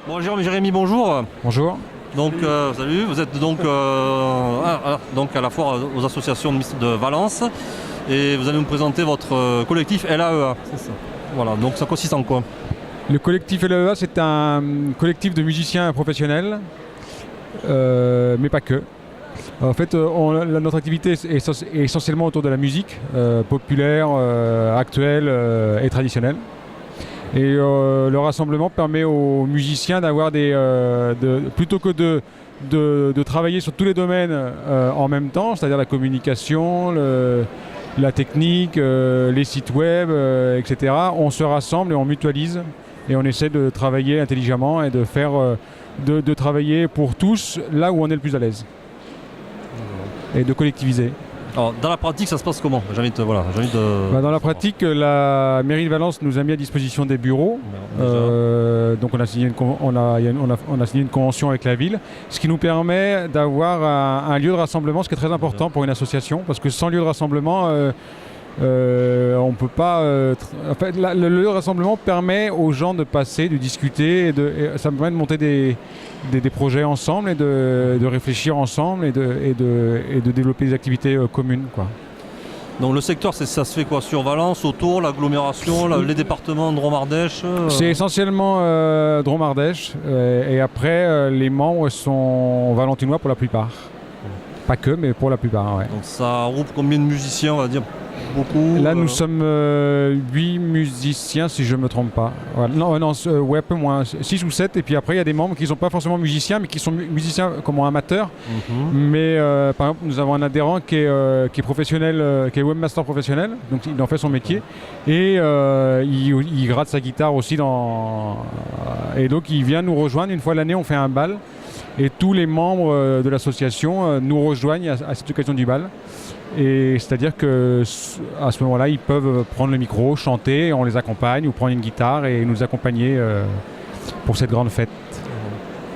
Bon, Jérémy, bonjour. Bonjour. Donc, salut, vous êtes donc, donc à la foire aux associations de Valence et vous allez nous présenter votre collectif LAEA. C'est ça. Voilà, donc ça consiste en quoi? Le collectif LAEA, c'est un collectif de musiciens professionnels, mais pas que. En fait, notre activité est essentiellement autour de la musique populaire, actuelle et traditionnelle. Et le rassemblement permet aux musiciens d'avoir plutôt que de travailler sur tous les domaines en même temps, c'est-à-dire la communication, la technique, les sites web, etc. On se rassemble et on mutualise et on essaie de travailler intelligemment et de travailler pour tous là où on est le plus à l'aise et de collectiviser. Alors, dans la pratique, ça se passe comment? Dans la pratique, la mairie de Valence nous a mis à disposition des bureaux. Donc on a signé une convention avec la ville, ce qui nous permet d'avoir un lieu de rassemblement, ce qui est très important pour une association, parce que sans lieu de rassemblement, on peut pas. En fait, le lieu de rassemblement permet aux gens de passer, de discuter, et ça permet de monter des projets ensemble et de réfléchir ensemble et de développer des activités communes, quoi. Donc le secteur, ça se fait quoi? Sur Valence, autour, l'agglomération, les départements de Drôme-Ardèche C'est essentiellement Drôme-Ardèche et après les membres sont valentinois pour la plupart. Pas que, mais pour la plupart, ouais. Donc ça regroupe combien de musiciens, on va dire? Beaucoup. Là, nous sommes 8 musiciens, si je ne me trompe pas. Voilà. Non, un peu moins, 6 ou 7. Et puis après, il y a des membres qui ne sont pas forcément musiciens, mais qui sont musiciens comme amateurs. Mais par exemple, nous avons un adhérent qui est professionnel, qui est webmaster professionnel, donc il en fait son métier. Et il gratte sa guitare aussi. Et donc, il vient nous rejoindre. Une fois l'année, on fait un bal. Et tous les membres de l'association nous rejoignent à cette occasion du bal. Et c'est-à-dire qu'à ce moment-là, ils peuvent prendre le micro, chanter, on les accompagne, ou prendre une guitare et nous accompagner pour cette grande fête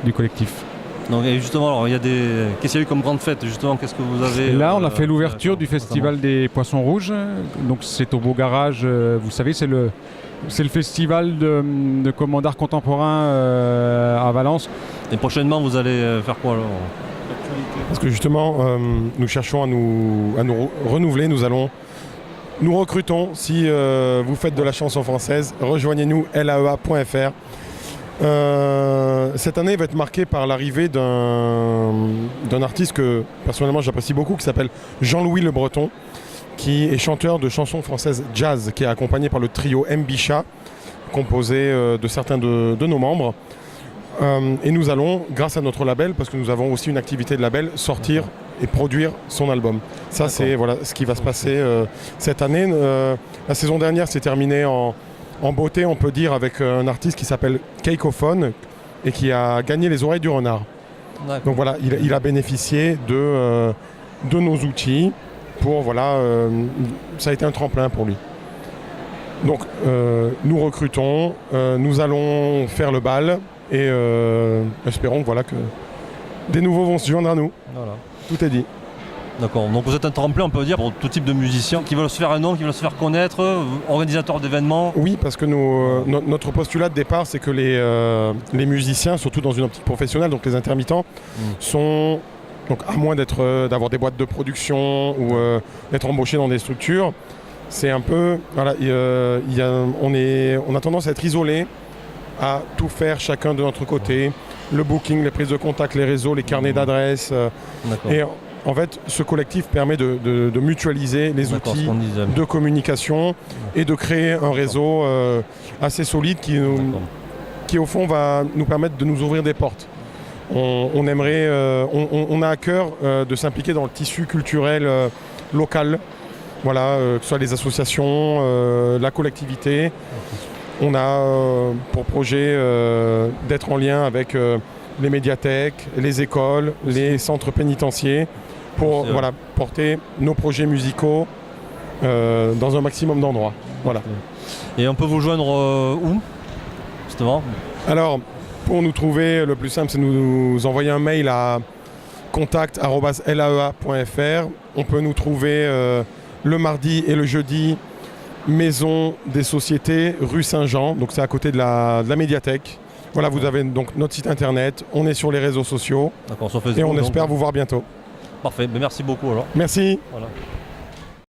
du collectif. Donc, et justement, alors, qu'est-ce qu'il y a eu comme grande fête? Justement, qu'est-ce que vous avez... Là, on a fait l'ouverture du festival des Poissons Rouges. Donc c'est au Beau Garage, vous savez, c'est le festival d'art contemporain à Valence. Et prochainement, vous allez faire quoi alors? Parce que justement, nous cherchons à nous renouveler, nous recrutons. Si vous faites de la chanson française, rejoignez-nous laea.fr. Cette année va être marquée par l'arrivée d'un artiste que personnellement j'apprécie beaucoup, qui s'appelle Jean-Louis Le Breton, qui est chanteur de chansons françaises jazz, qui est accompagné par le trio Mbicha, composé de certains de nos membres. Et nous allons, grâce à notre label, parce que nous avons aussi une activité de label, sortir et produire son album. Ça, c'est ce qui va se passer cette année. La saison dernière s'est terminée en beauté, on peut dire, avec un artiste qui s'appelle Keikophone et qui a gagné les oreilles du renard. Donc voilà, il a bénéficié de nos outils pour, ça a été un tremplin pour lui. Donc nous recrutons, nous allons faire le bal. Et espérons que des nouveaux vont se joindre à nous. Voilà. Tout est dit. D'accord, donc vous êtes un tremplin, on peut dire, pour tout type de musiciens qui veulent se faire un nom, qui veulent se faire connaître, organisateurs d'événements. Oui, parce que notre postulat de départ, c'est que les musiciens, surtout dans une optique professionnelle, donc les intermittents, sont, donc à moins d'avoir des boîtes de production ou d'être embauchés dans des structures, c'est un peu, on a tendance à être isolés, à tout faire chacun de notre côté, le booking, les prises de contact, les réseaux, les carnets d'adresses. Et en fait, ce collectif permet de mutualiser les outils de communication et de créer un réseau assez solide qui au fond va nous permettre de nous ouvrir des portes. On a à cœur de s'impliquer dans le tissu culturel local, que ce soit les associations, la collectivité. On a pour projet d'être en lien avec les médiathèques, les écoles, les centres pénitentiaires pour porter nos projets musicaux dans un maximum d'endroits. Voilà. Et on peut vous joindre où, justement? Alors, pour nous trouver, le plus simple, c'est nous envoyer un mail à contact@laea.fr. On peut nous trouver le mardi et le jeudi Maison des Sociétés, rue Saint-Jean, donc c'est à côté de la médiathèque, Voilà, vous avez donc notre site internet, on est sur les réseaux sociaux D'accord, sur Facebook. et on donc. espère vous voir bientôt. Parfait, ben, merci beaucoup alors. Merci. Voilà.